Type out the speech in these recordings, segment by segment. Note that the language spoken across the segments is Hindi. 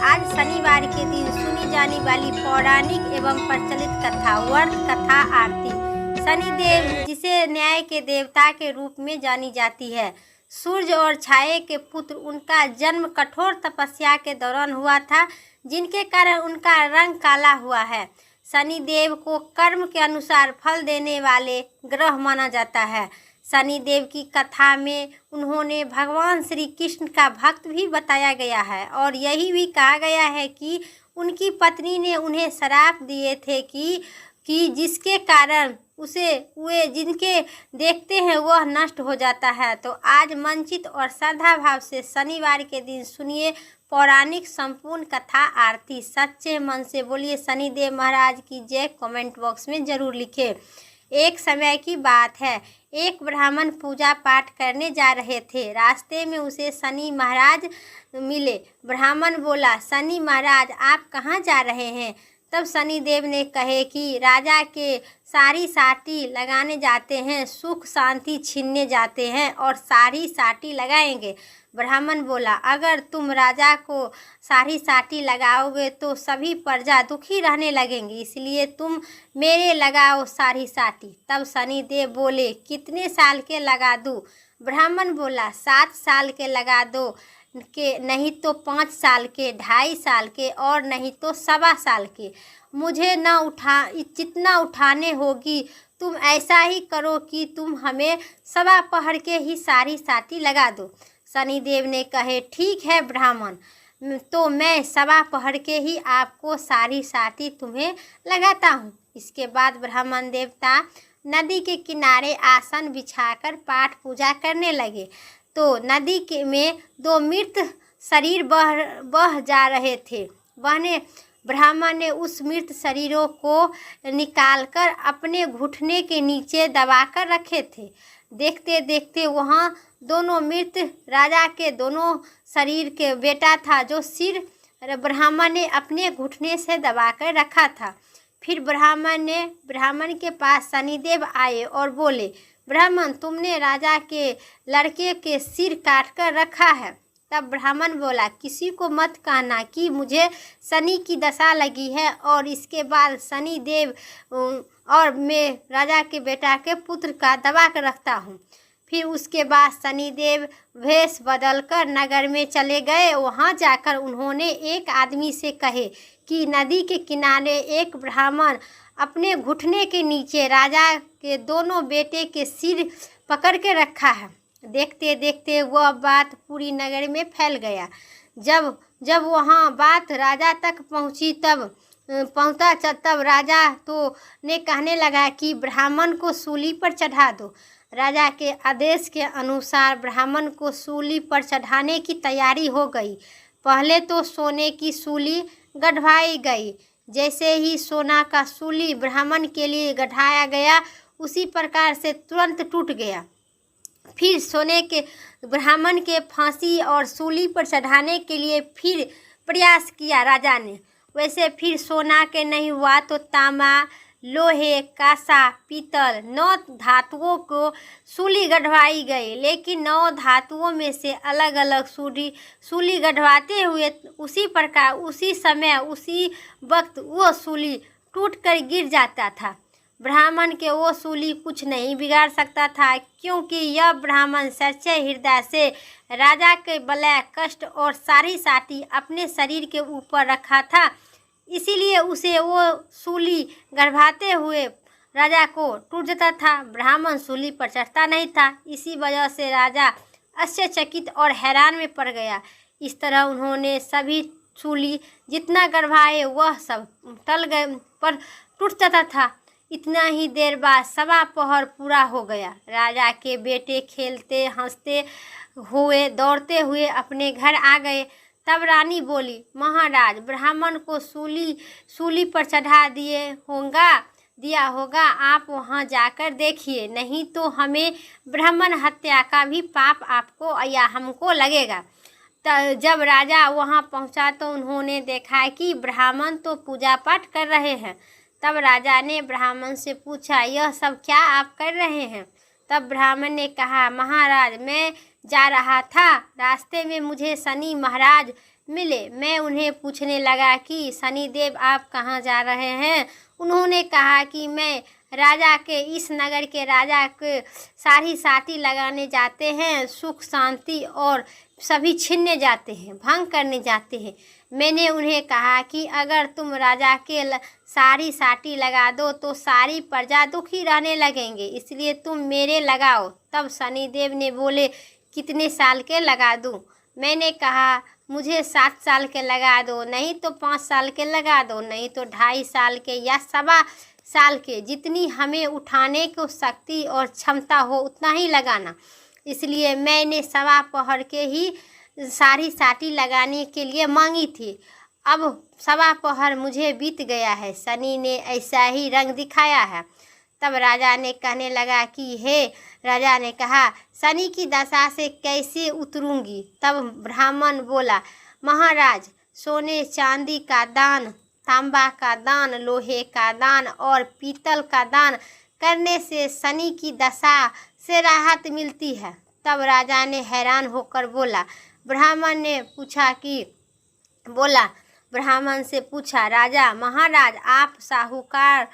आज शनिवार के दिन सुनी जाने वाली पौराणिक एवं प्रचलित कथा व्रत कथा आरती। शनिदेव जिसे न्याय के देवता के रूप में जानी जाती है, सूर्य और छाया के पुत्र, उनका जन्म कठोर तपस्या के दौरान हुआ था, जिनके कारण उनका रंग काला हुआ है। शनिदेव को कर्म के अनुसार फल देने वाले ग्रह माना जाता है। शनिदेव की कथा में उन्होंने भगवान श्री कृष्ण का भक्त भी बताया गया है और यही भी कहा गया है कि उनकी पत्नी ने उन्हें श्राप दिए थे कि जिसके कारण उसे वे जिनके देखते हैं वह नष्ट हो जाता है। तो आज मंचित और श्रद्धा भाव से शनिवार के दिन सुनिए पौराणिक संपूर्ण कथा आरती। सच्चे मन से बोलिए शनिदेव महाराज की जय। कमेंट बॉक्स में जरूर लिखें। एक समय की बात है, एक ब्राह्मण पूजा पाठ करने जा रहे थे। रास्ते में उसे शनि महाराज मिले। ब्राह्मण बोला, शनि महाराज आप कहाँ जा रहे हैं? तब शनिदेव ने कहे कि राजा के सारी साटी लगाने जाते हैं, सुख शांति छीनने जाते हैं और सारी साटी लगाएंगे। ब्राह्मण बोला, अगर तुम राजा को सारी साटी लगाओगे तो सभी प्रजा दुखी रहने लगेंगी, इसलिए तुम मेरे लगाओ सारी साटी। तब शनिदेव बोले, कितने साल के लगा दूँ? ब्राह्मण बोला, 7 साल के लगा दो, के नहीं तो 5 साल के, 2.5 साल के और नहीं तो 1.25 साल के। मुझे जितना उठाने होगी तुम ऐसा ही करो कि तुम हमें 1.25 पहर के ही सारी साटी लगा दो। शनिदेव ने कहे, ठीक है ब्राह्मण, तो मैं 1.25 पहर के ही आपको सारी साटी तुम्हें लगाता हूँ। इसके बाद ब्राह्मण देवता नदी के किनारे आसन बिछाकर पाठ पूजा करने लगे। तो नदी में 2 मृत शरीर बह जा रहे थे। ब्राह्मण ने उस मृत शरीरों को निकालकर अपने घुटने के नीचे दबाकर रखे थे। देखते देखते वहाँ दोनों मृत राजा के दोनों शरीर के बेटा था, जो सिर ब्राह्मण ने अपने घुटने से दबाकर रखा था। फिर ब्राह्मण के पास शनिदेव आए और बोले, ब्राह्मण तुमने राजा के लड़के के सिर काट कर रखा है। तब ब्राह्मण बोला, किसी को मत कहना कि मुझे शनि की दशा लगी है और इसके बाद शनिदेव और मैं राजा के बेटा के पुत्र का दबा कर रखता हूँ। फिर उसके बाद शनिदेव वेश बदलकर नगर में चले गए। वहाँ जाकर उन्होंने एक आदमी से कहे कि नदी के किनारे एक ब्राह्मण अपने घुटने के नीचे राजा के दोनों बेटे के सिर पकड़ के रखा है। देखते देखते वह बात पूरी नगर में फैल गया। जब वहाँ बात राजा तक पहुँची तब राजा तो ने कहने लगा कि ब्राह्मण को सूली पर चढ़ा दो। राजा के आदेश के अनुसार ब्राह्मण को सूली पर चढ़ाने की तैयारी हो गई। पहले तो सोने की सूली गढ़वाई गई। जैसे ही सोना का सूली ब्राह्मण के लिए गढ़ाया गया, उसी प्रकार से तुरंत टूट गया। फिर सोने के ब्राह्मण के फांसी और सूली पर चढ़ाने के लिए फिर प्रयास किया राजा ने। वैसे फिर सोना के नहीं हुआ तो तांबा, लोहे, कांसा, पीतल 9 धातुओं को सूली गढ़वाई गई। लेकिन 9 धातुओं में से अलग अलग सूली गढ़वाते हुए उसी प्रकार उसी समय उसी वक्त वो सूली टूट कर गिर जाता था। ब्राह्मण के वो सूली कुछ नहीं बिगाड़ सकता था, क्योंकि यह ब्राह्मण सच्चे हृदय से राजा के बलय, कष्ट और सारी साटी अपने शरीर के ऊपर रखा था। इसीलिए उसे वो सूली गढ़वाते हुए राजा को टूट जाता था। ब्राह्मण सूली पर चढ़ता नहीं था। इसी वजह से राजा आश्चर्यचकित और हैरान में पड़ गया। इस तरह उन्होंने सभी सूली जितना गढ़वाए वह सब टल गए पर टूट जाता था। इतना ही देर बाद 1.25 पहर पूरा हो गया। राजा के बेटे खेलते हंसते हुए दौड़ते हुए अपने घर आ गए। तब रानी बोली, महाराज ब्राह्मण को सूली पर चढ़ा दिया होगा, आप वहां जाकर देखिए, नहीं तो हमें ब्राह्मण हत्या का भी पाप आपको या हमको लगेगा। जब राजा वहां पहुंचा तो उन्होंने देखा कि ब्राह्मण तो पूजा पाठ कर रहे हैं। तब राजा ने ब्राह्मण से पूछा, यह सब क्या आप कर रहे हैं? तब ब्राह्मण ने कहा, महाराज मैं जा रहा था, रास्ते में मुझे शनि महाराज मिले। मैं उन्हें पूछने लगा कि शनिदेव आप कहाँ जा रहे हैं। उन्होंने कहा कि मैं राजा के, इस नगर के राजा के सारी साथी लगाने जाते हैं, सुख शांति और सभी छीनने जाते हैं, भंग करने जाते हैं। मैंने उन्हें कहा कि अगर तुम राजा के सारी साटी लगा दो तो सारी प्रजा दुखी रहने लगेंगे, इसलिए तुम मेरे लगाओ। तब शनिदेव ने बोले कितने साल के लगा दूं? मैंने कहा मुझे 7 साल के लगा दो, नहीं तो 5 साल के लगा दो, नहीं तो 2.5 साल के या 1.25 साल के, जितनी हमें उठाने को शक्ति और क्षमता हो उतना ही लगाना। इसलिए मैंने 1.25 पहर के ही सारी साटी लगाने के लिए मांगी थी। अब 1.25 पहर मुझे बीत गया है, शनि ने ऐसा ही रंग दिखाया है। तब राजा ने कहने लगा कि हे, राजा ने कहा शनि की दशा से कैसे उतरूंगी? तब ब्राह्मण बोला, महाराज, सोने चांदी का दान, तांबा का दान, लोहे का दान और पीतल का दान करने से शनि की दशा से राहत मिलती है। तब राजा ने हैरान होकर बोला, ब्राह्मण से पूछा, राजा महाराज, आप साहूकार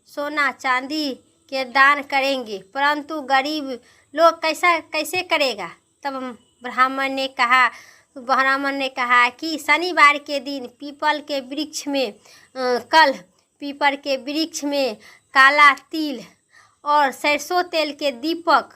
सोना चांदी के दान करेंगे, परंतु गरीब लोग कैसे करेगा? तब ब्राह्मण ने कहा कि शनिवार के दिन पीपल के वृक्ष में काला तिल और सरसों तेल के दीपक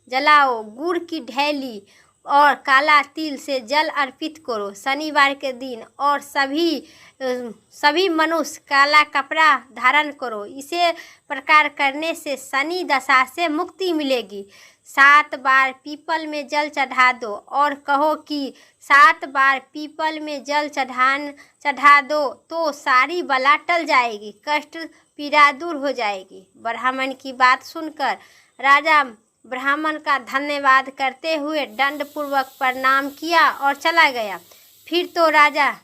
जलाओ, गुड़ की ढैली और काला तिल से जल अर्पित करो शनिवार के दिन, और सभी मनुष्य काला कपड़ा धारण करो। इसे प्रकार करने से शनि दशा से मुक्ति मिलेगी। 7 बार पीपल में जल चढ़ा दो और कहो कि 7 बार पीपल में जल चढ़ा दो तो सारी बला टल जाएगी, कष्ट पीड़ा दूर हो जाएगी। ब्राह्मण की बात सुनकर राजा ब्राह्मण का धन्यवाद करते हुए दंडपूर्वक प्रणाम किया और चला गया। फिर तो राजा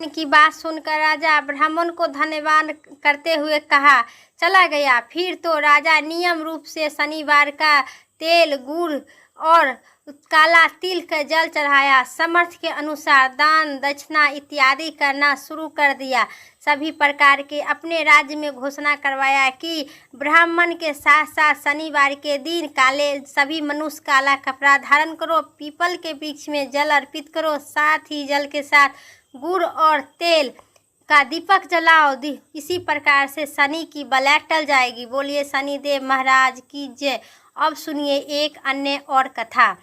की बात सुनकर राजा ब्राह्मण को धन्यवाद करते हुए कहा चला गया। फिर तो राजा नियम रूप से शनिवार का तेल, गुड़ और काला तिल का जल चढ़ाया। समर्थ के अनुसार दान दक्षिणा इत्यादि करना शुरू कर दिया। सभी प्रकार के अपने राज्य में घोषणा करवाया कि ब्राह्मण के साथ साथ शनिवार के दिन सभी मनुष्य काला कपड़ा धारण करो, पीपल के वृक्ष में जल अर्पित करो, साथ ही जल के साथ गुड़ और तेल का दीपक जलाओ। इसी प्रकार से शनि की बला टल जाएगी। बोलिए शनिदेव महाराज की जय। अब सुनिए एक अन्य और कथा।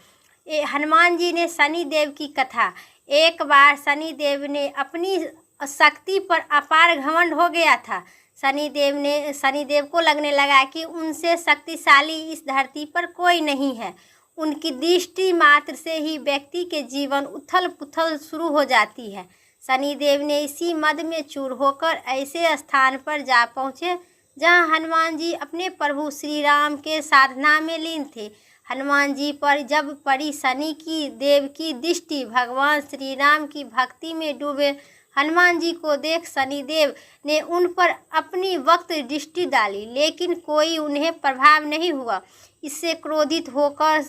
हनुमान जी ने शनिदेव की कथा। एक बार शनिदेव ने अपनी शक्ति पर अपार घमंड हो गया था। शनिदेव को लगने लगा कि उनसे शक्तिशाली इस धरती पर कोई नहीं है। उनकी दृष्टि मात्र से ही व्यक्ति के जीवन उथल पुथल शुरू हो जाती है। शनिदेव ने इसी मद में चूर होकर ऐसे स्थान पर जा पहुँचे जहाँ हनुमान जी अपने प्रभु श्री राम के साधना में लीन थे। हनुमान जी पर जब पड़ी शनि की देव की दृष्टि, भगवान श्री राम की भक्ति में डूबे हनुमान जी को देख शनिदेव ने उन पर अपनी वक्त दृष्टि डाली, लेकिन कोई उन्हें प्रभाव नहीं हुआ। इससे क्रोधित होकर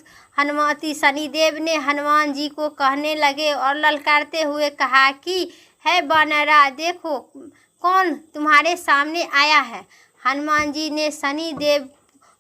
शनिदेव ने हनुमान जी को कहने लगे और ललकारते हुए कहा कि है वानरा, देखो कौन तुम्हारे सामने आया है। हनुमान जी ने शनिदेव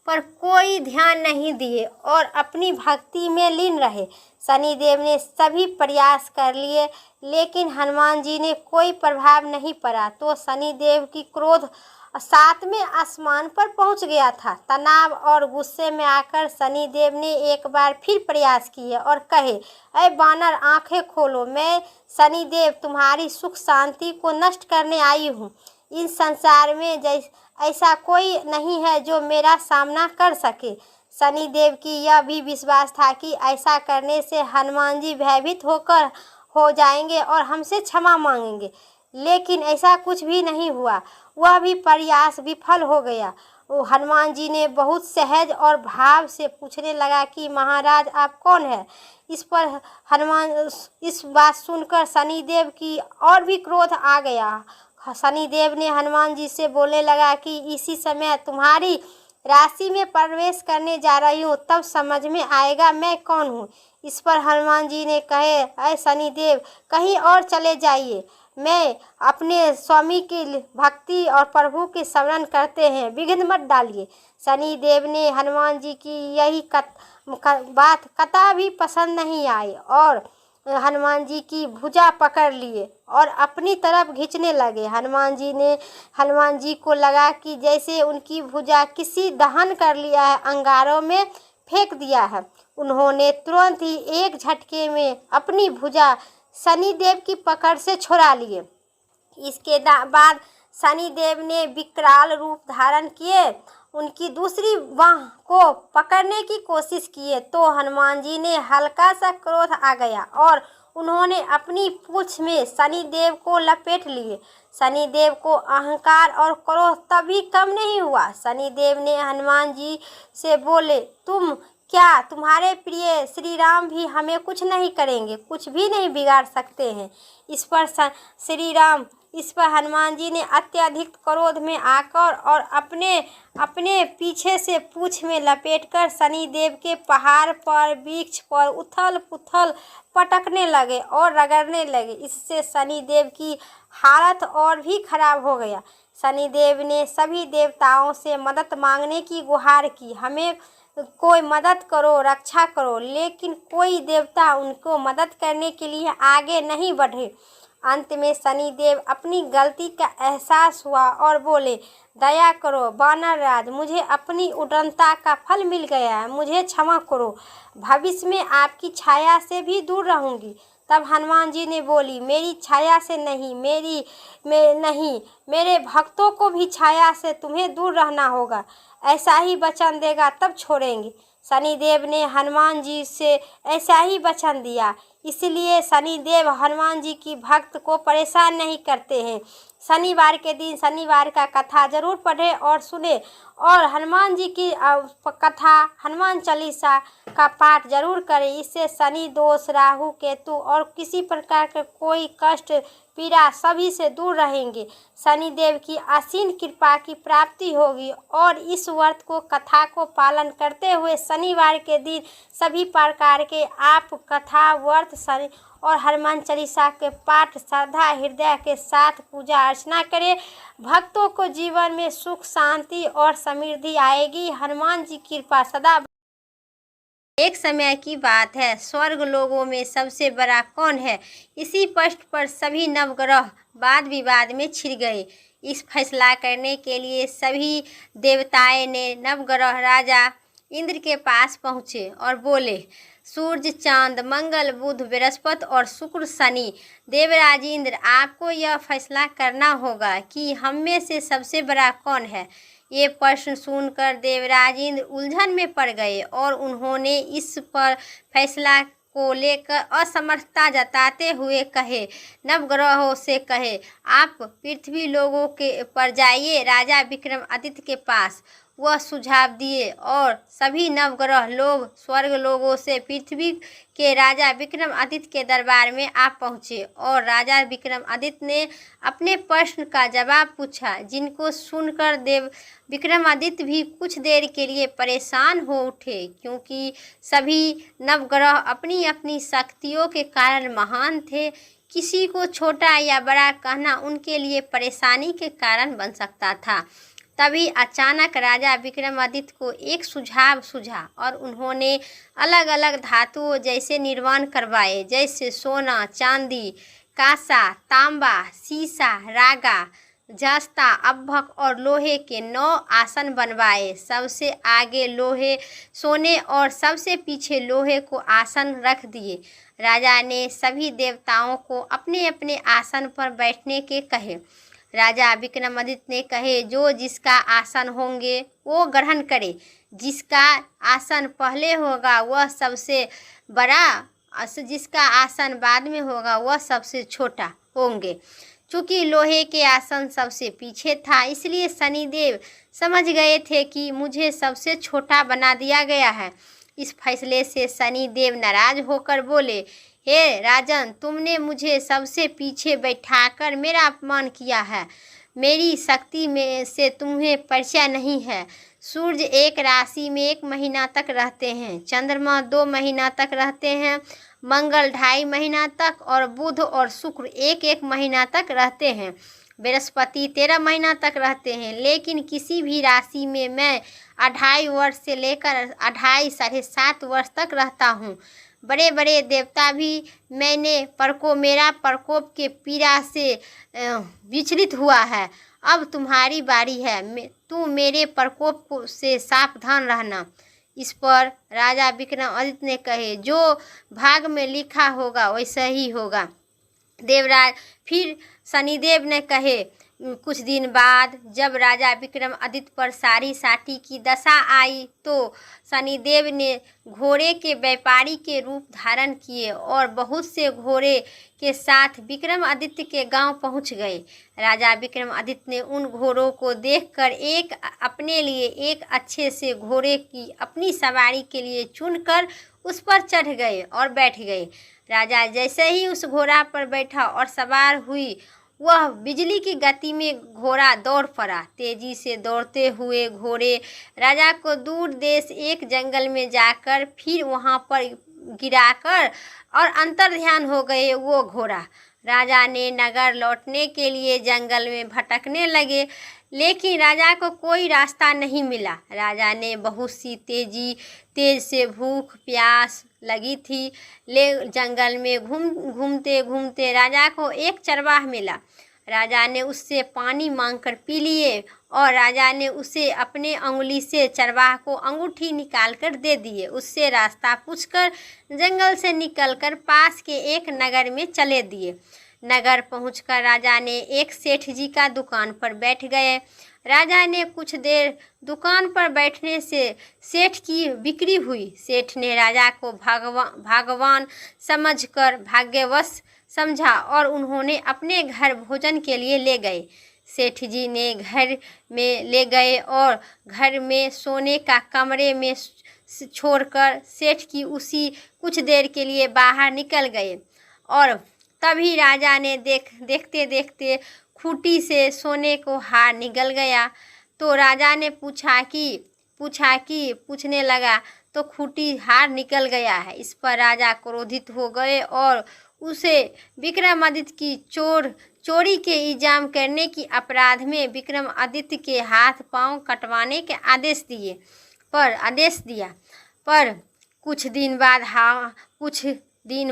पर कोई ध्यान नहीं दिए और अपनी भक्ति में लीन रहे। शनिदेव ने सभी प्रयास कर लिए, लेकिन हनुमान जी ने कोई प्रभाव नहीं पड़ा। तो शनिदेव की क्रोध 7वें आसमान पर पहुंच गया था। तनाव और गुस्से में आकर शनिदेव ने एक बार फिर प्रयास किए और कहे, ऐ बानर, आंखें खोलो, मैं शनिदेव तुम्हारी सुख शांति को नष्ट करने आई हूँ। इस संसार में ऐसा कोई नहीं है जो मेरा सामना कर सके। शनिदेव की यह भी विश्वास था कि ऐसा करने से हनुमान जी भयभीत हो जाएंगे और हमसे क्षमा मांगेंगे, लेकिन ऐसा कुछ भी नहीं हुआ। वह भी प्रयास विफल हो गया। हनुमान जी ने बहुत सहज और भाव से पूछने लगा कि महाराज आप कौन है। इस बात सुनकर शनिदेव की और भी क्रोध आ गया। शनिदेव ने हनुमान जी से बोलने लगा कि इसी समय तुम्हारी राशि में प्रवेश करने जा रही हूँ, तब समझ में आएगा मैं कौन हूँ। इस पर हनुमान जी ने कहे, अय शनिदेव, कहीं और चले जाइए, मैं अपने स्वामी की भक्ति और प्रभु के स्मरण करते हैं, विघ्न मत डालिए। शनिदेव ने हनुमान जी की यही बात कथा भी पसंद नहीं आई और हनुमान जी की भुजा पकड़ लिए और अपनी तरफ खींचने लगे। हनुमान जी को लगा कि जैसे उनकी भुजा किसी दहन कर लिया है, अंगारों में फेंक दिया है। उन्होंने तुरंत ही एक झटके में अपनी भुजा शनिदेव की पकड़ से छुड़ा लिए। इसके बाद शनिदेव ने विकराल रूप धारण किए, उनकी दूसरी बाह को पकड़ने की कोशिश किए तो हनुमान जी ने हल्का सा क्रोध आ गया और उन्होंने अपनी पूंछ में शनिदेव को लपेट लिए। शनिदेव को अहंकार और क्रोध तभी कम नहीं हुआ। शनिदेव ने हनुमान जी से बोले, तुम्हारे प्रिय श्री राम भी हमें कुछ नहीं करेंगे, कुछ भी नहीं बिगाड़ सकते हैं। इस पर हनुमान जी ने अत्यधिक क्रोध में आकर और अपने पीछे से पूंछ में लपेटकर शनिदेव के पहाड़ पर, वृक्ष पर उथल पुथल पटकने लगे और रगड़ने लगे। इससे शनिदेव की हालत और भी खराब हो गया। शनिदेव ने सभी देवताओं से मदद मांगने की गुहार की, हमें कोई मदद करो, रक्षा करो, लेकिन कोई देवता उनको मदद करने के लिए आगे नहीं बढ़े। अंत में शनिदेव अपनी गलती का एहसास हुआ और बोले, दया करो वानर राज, मुझे अपनी उदारता का फल मिल गया है, मुझे क्षमा करो, भविष्य में आपकी छाया से भी दूर रहूंगी। तब हनुमान जी ने बोली, मेरी छाया से नहीं, मेरे भक्तों को भी छाया से तुम्हें दूर रहना होगा, ऐसा ही वचन देगा तब छोड़ेंगे। शनिदेव ने हनुमान जी से ऐसा ही वचन दिया, इसलिए शनिदेव हनुमान जी की भक्त को परेशान नहीं करते हैं। शनिवार के दिन शनिवार का कथा जरूर पढ़ें और सुने और हनुमान जी की कथा, हनुमान चालीसा का पाठ जरूर करें। इससे शनि दोष, राहु केतु और किसी प्रकार के कोई कष्ट पीड़ा सभी से दूर रहेंगे। शनिदेव की असीम कृपा की प्राप्ति होगी और इस व्रत को, कथा को पालन करते हुए शनिवार के दिन सभी प्रकार के आप कथा, व्रत, शनि और हनुमान चालीसा के पाठ श्रद्धा हृदय के साथ पूजा अर्चना करें। भक्तों को जीवन में सुख, शांति और समृद्धि आएगी। हनुमान जी की कृपा सदा। एक समय की बात है, स्वर्ग लोगों में सबसे बड़ा कौन है, इसी प्रश्न पर सभी नवग्रह वाद विवाद में छिड़ गए। इस फैसला करने के लिए सभी देवताएं ने नवग्रह राजा इंद्र के पास पहुँचे और बोले, सूर्य, चांद, मंगल, बुध, बृहस्पति और शुक्र, शनि, देवराज इंद्र, आपको यह फैसला करना होगा कि हम में से सबसे बड़ा कौन है। ये प्रश्न सुनकर देवराज इंद्र उलझन में पड़ गए और उन्होंने इस पर फैसला को लेकर असमर्थता जताते हुए नवग्रहों से कहे, आप पृथ्वी लोगों के पर जाइए, राजा विक्रमादित्य के पास। वह सुझाव दिए और सभी नवग्रह लोग स्वर्ग लोगों से पृथ्वी के राजा विक्रमादित्य के दरबार में आ पहुँचे और राजा विक्रमादित्य ने अपने प्रश्न का जवाब पूछा, जिनको सुनकर देव विक्रमादित्य भी कुछ देर के लिए परेशान हो उठे, क्योंकि सभी नवग्रह अपनी अपनी शक्तियों के कारण महान थे। किसी को छोटा या बड़ा कहना उनके लिए परेशानी के कारण बन सकता था। तभी अचानक राजा विक्रमादित्य को एक सुझाव सूझा और उन्होंने अलग अलग धातुओं जैसे निर्माण करवाए, जैसे सोना, चांदी, कांसा, तांबा, सीसा, रागा, जस्ता, अभ्भक और लोहे के 9 आसन बनवाए। सबसे आगे लोहे, सोने और सबसे पीछे लोहे को आसन रख दिए। राजा ने सभी देवताओं को अपने अपने आसन पर बैठने के कहे। राजा विक्रमादित्य ने कहे, जो जिसका आसन होंगे वो ग्रहण करे, जिसका आसन पहले होगा वह सबसे बड़ा, जिसका आसन बाद में होगा वह सबसे छोटा होंगे। चूँकि लोहे के आसन सबसे पीछे था, इसलिए शनिदेव समझ गए थे कि मुझे सबसे छोटा बना दिया गया है। इस फैसले से शनिदेव नाराज होकर बोले, हे राजन, तुमने मुझे सबसे पीछे बैठाकर मेरा अपमान किया है। मेरी शक्ति में से तुम्हें परिचय नहीं है। सूर्य एक राशि में 1 महीना तक रहते हैं, चंद्रमा 2 महीना तक रहते हैं, मंगल 2.5 महीना तक और बुध और शुक्र 1-1 महीना तक रहते हैं, बृहस्पति 13 महीना तक रहते हैं। लेकिन किसी भी राशि में मैं 2.5 वर्ष से लेकर 2.5 साढ़े 7 वर्ष तक रहता हूँ। बड़े बड़े देवता भी मेरा प्रकोप के पीड़ा से विचलित हुआ है। अब तुम्हारी बारी है, तू मेरे प्रकोप से सावधान रहना। इस पर राजा विक्रमादित्य ने कहे, जो भाग में लिखा होगा वैसा ही होगा। देवराज फिर शनिदेव ने कहे, कुछ दिन बाद जब राजा विक्रमादित्य पर सारी साटी की दशा आई तो शनिदेव ने घोड़े के व्यापारी के रूप धारण किए और बहुत से घोड़े के साथ विक्रमादित्य के गांव पहुंच गए। राजा विक्रमादित्य ने उन घोड़ों को देखकर अपने लिए एक अच्छे से घोड़े की अपनी सवारी के लिए चुनकर उस पर चढ़ गए और बैठ गए। राजा जैसे ही उस घोड़ा पर बैठा और सवार हुई, वह बिजली की गति में घोड़ा दौड़ पड़ा। तेजी से दौड़ते हुए घोड़े राजा को दूर देश एक जंगल में जाकर फिर वहां पर गिराकर और अंतर्ध्यान हो गए वो घोड़ा। राजा ने नगर लौटने के लिए जंगल में भटकने लगे, लेकिन राजा को कोई रास्ता नहीं मिला। राजा ने बहुत सी तेज से भूख प्यास लगी थी। जंगल में घूमते घूमते राजा को एक चरवाहा मिला। राजा ने उससे पानी मांगकर पी लिए और राजा ने उसे अपने अंगुली से चरवाहा को अंगूठी निकाल कर दे दिए। उससे रास्ता पूछकर जंगल से निकलकर पास के एक नगर में चले दिए। नगर पहुंचकर राजा ने एक सेठ जी का दुकान पर बैठ गए। राजा ने कुछ देर दुकान पर बैठने से सेठ की बिक्री हुई। सेठ ने राजा को भाग्यवान समझकर भाग्यवश समझा और उन्होंने अपने घर भोजन के लिए ले गए। सेठ जी ने घर में ले गए और घर में सोने का कमरे में छोड़कर सेठ की उसी कुछ देर के लिए बाहर निकल गए और तभी राजा ने देखते देखते खूंटी से सोने को हार निकल गया। तो राजा ने पूछने लगा तो खूंटी हार निकल गया है। इस पर राजा क्रोधित हो गए और उसे विक्रमादित्य की चोरी के इल्जाम करने की अपराध में विक्रमादित्य के हाथ पांव कटवाने के आदेश दिया। पर कुछ दिन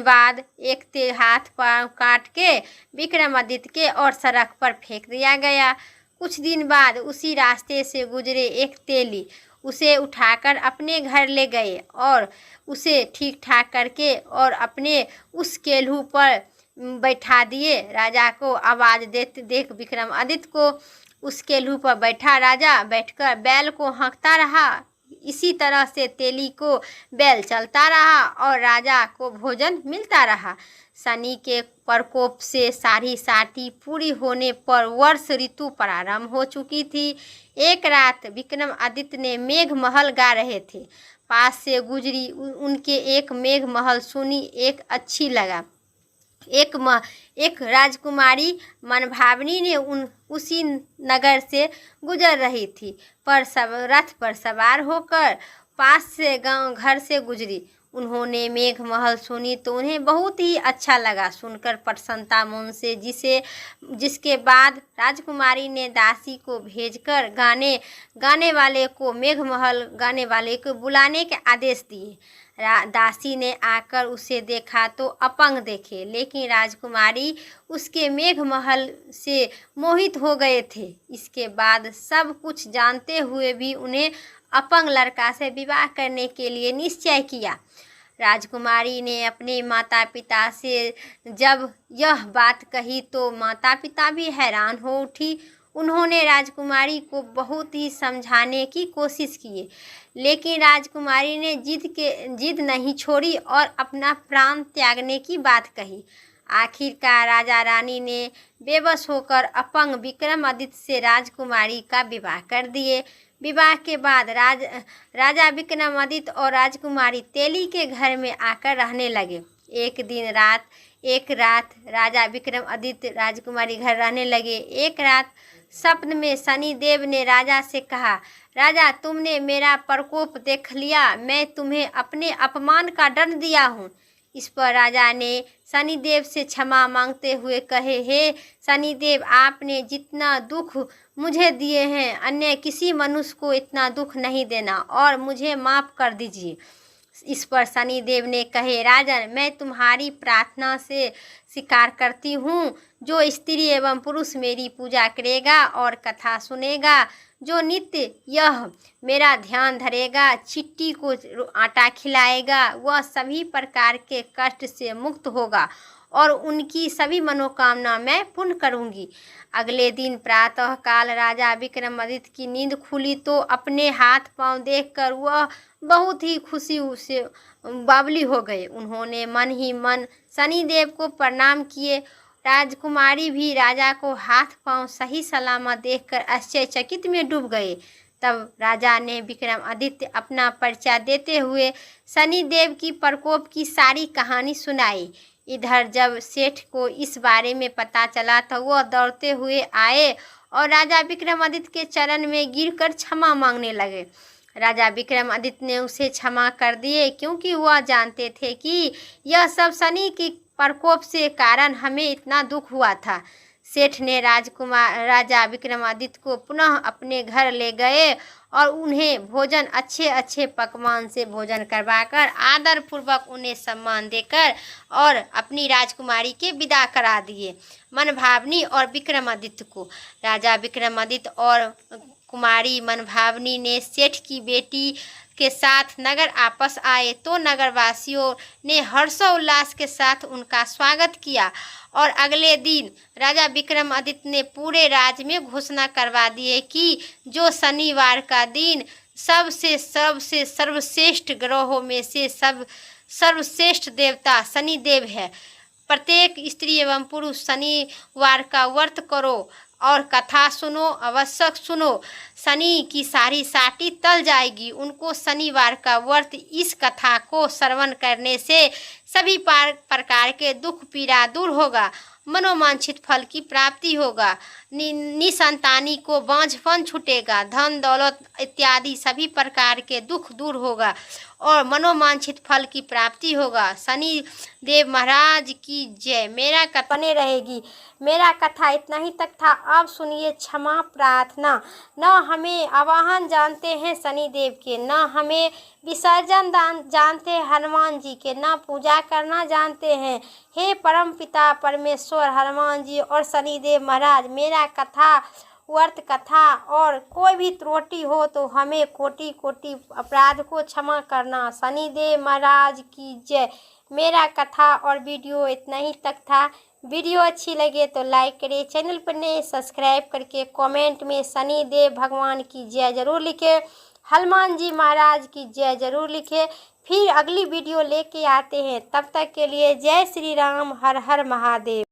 बाद एक हाथ पांव काट के विक्रमादित्य के और सड़क पर फेंक दिया गया। कुछ दिन बाद उसी रास्ते से गुजरे एक तेली उसे उठाकर अपने घर ले गए और उसे ठीक ठाक करके और अपने उस केल्हू पर बैठा दिए। राजा को आवाज़ देख विक्रमादित्य को उस केल्हू पर बैठा। राजा बैठकर बैल को हाँकता रहा। इसी तरह से तेली को बैल चलता रहा और राजा को भोजन मिलता रहा। शनि के प्रकोप से सारी साटी पूरी होने पर वर्ष ऋतु प्रारंभ हो चुकी थी। एक रात विक्रमादित्य ने मेघ महल गा रहे थे। पास से गुजरी उनके एक मेघ महल सुनी एक अच्छी लगा। एक राजकुमारी मनभावनी ने उसी नगर से गुजर रही थी, पर रथ पर सवार होकर पास से घर से गुजरी। उन्होंने मेघ महल सुनी तो उन्हें बहुत ही अच्छा लगा। सुनकर प्रसन्नता मन से जिसके बाद राजकुमारी ने दासी को भेजकर गाने वाले को मेघ महल गाने वाले को बुलाने के आदेश दिए। दासी ने आकर उसे देखा तो अपंग देखे, लेकिन राजकुमारी उसके मेघ महल से मोहित हो गए थे। इसके बाद सब कुछ जानते हुए भी उन्हें अपंग लड़का से विवाह करने के लिए निश्चय किया। राजकुमारी ने अपने माता पिता से जब यह बात कही तो माता पिता भी हैरान हो उठी। उन्होंने राजकुमारी को बहुत ही समझाने की कोशिश की, लेकिन राजकुमारी ने जिद नहीं छोड़ी और अपना प्राण त्यागने की बात कही। आखिरकार राजा रानी ने बेबस होकर अपंग विक्रमादित्य से राजकुमारी का विवाह कर दिए। विवाह के बाद राजा विक्रमादित्य और राजकुमारी तेली के घर में आकर रहने लगे। एक दिन रात एक रात राजा विक्रमादित्य राजकुमारी घर रहने लगे। एक रात स्वप्न में शनिदेव ने राजा से कहा, राजा तुमने मेरा प्रकोप देख लिया, मैं तुम्हें अपने अपमान का दंड दिया हूँ। इस पर राजा ने शनिदेव से क्षमा मांगते हुए कहे, हे शनिदेव, आपने जितना दुख मुझे दिए हैं अन्य किसी मनुष्य को इतना दुख नहीं देना और मुझे माफ़ कर दीजिए। इस पर शनिदेव ने कहे, राजन, मैं तुम्हारी प्रार्थना से स्वीकार करती हूँ। जो स्त्री एवं पुरुष मेरी पूजा करेगा और कथा सुनेगा, जो नित्य यह मेरा ध्यान धरेगा, चिट्टी को आटा खिलाएगा, वह सभी प्रकार के कष्ट से मुक्त होगा और उनकी सभी मनोकामना मैं पूर्ण करूंगी। अगले दिन प्रातः काल राजा विक्रमादित्य की नींद खुली तो अपने हाथ पांव देखकर वह बहुत ही खुशी से बावली हो गए। उन्होंने मन ही मन शनिदेव को प्रणाम किए। राजकुमारी भी राजा को हाथ पांव सही सलामत देखकर आश्चर्यचकित में डूब गए। तब राजा ने विक्रमादित्य अपना परिचय देते हुए शनिदेव की प्रकोप की सारी कहानी सुनाई। इधर जब सेठ को इस बारे में पता चला तो वह दौड़ते हुए आए और राजा विक्रमादित्य के चरण में गिरकर क्षमा मांगने लगे। राजा विक्रमादित्य ने उसे क्षमा कर दिए क्योंकि वह जानते थे कि यह सब शनि के प्रकोप से कारण हमें इतना दुख हुआ था। सेठ ने राजा विक्रमादित्य को पुनः अपने घर ले गए और उन्हें भोजन अच्छे अच्छे पकवान से भोजन करवाकर आदर पूर्वक उन्हें सम्मान देकर और अपनी राजकुमारी के विदा करा दिए। मनभावनी और विक्रमादित्य को राजा विक्रमादित्य और कुमारी मनभावनी ने सेठ की बेटी के साथ नगर आपस आए तो नगरवासियों ने हर्षोल्लास के साथ उनका स्वागत किया और अगले दिन राजा विक्रमादित्य ने पूरे राज्य में घोषणा करवा दिए कि जो शनिवार का दिन सबसे सर्वश्रेष्ठ ग्रहों में से सर्वश्रेष्ठ देवता शनिदेव है। प्रत्येक स्त्री एवं पुरुष शनिवार का व्रत करो और कथा सुनो, अवश्य सुनो। शनि की सारी साटी टल जाएगी। उनको शनिवार का व्रत इस कथा को श्रवण करने से सभी प्रकार के दुख पीड़ा दूर होगा, मनोवांछित फल की प्राप्ति होगा, निसंतानी को बांझपन छूटेगा, धन दौलत इत्यादि सभी प्रकार के दुख दूर होगा और मनोवांछित फल की प्राप्ति होगा। शनि देव महाराज की जय। मेरा कथा बने रहेगी। मेरा कथा इतना ही तक था। अब सुनिए क्षमा प्रार्थना। न हमें आवाहन जानते हैं शनि देव के, न हमें विसर्जन जानते हैं हनुमान जी के, न पूजा करना जानते हैं। हे परम पिता परमेश्वर हनुमान जी और शनिदेव महाराज, मेरा कथा व्रत कथा और कोई भी त्रुटि हो तो हमें कोटि कोटि अपराध को क्षमा करना। शनिदेव महाराज की जय। मेरा कथा और वीडियो इतना ही तक था। वीडियो अच्छी लगे तो लाइक करें, चैनल पर नए सब्सक्राइब करके कमेंट में शनिदेव भगवान की जय जरूर लिखें, हनुमान जी महाराज की जय जरूर लिखें। फिर अगली वीडियो लेके आते हैं। तब तक के लिए जय श्री राम, हर हर महादेव।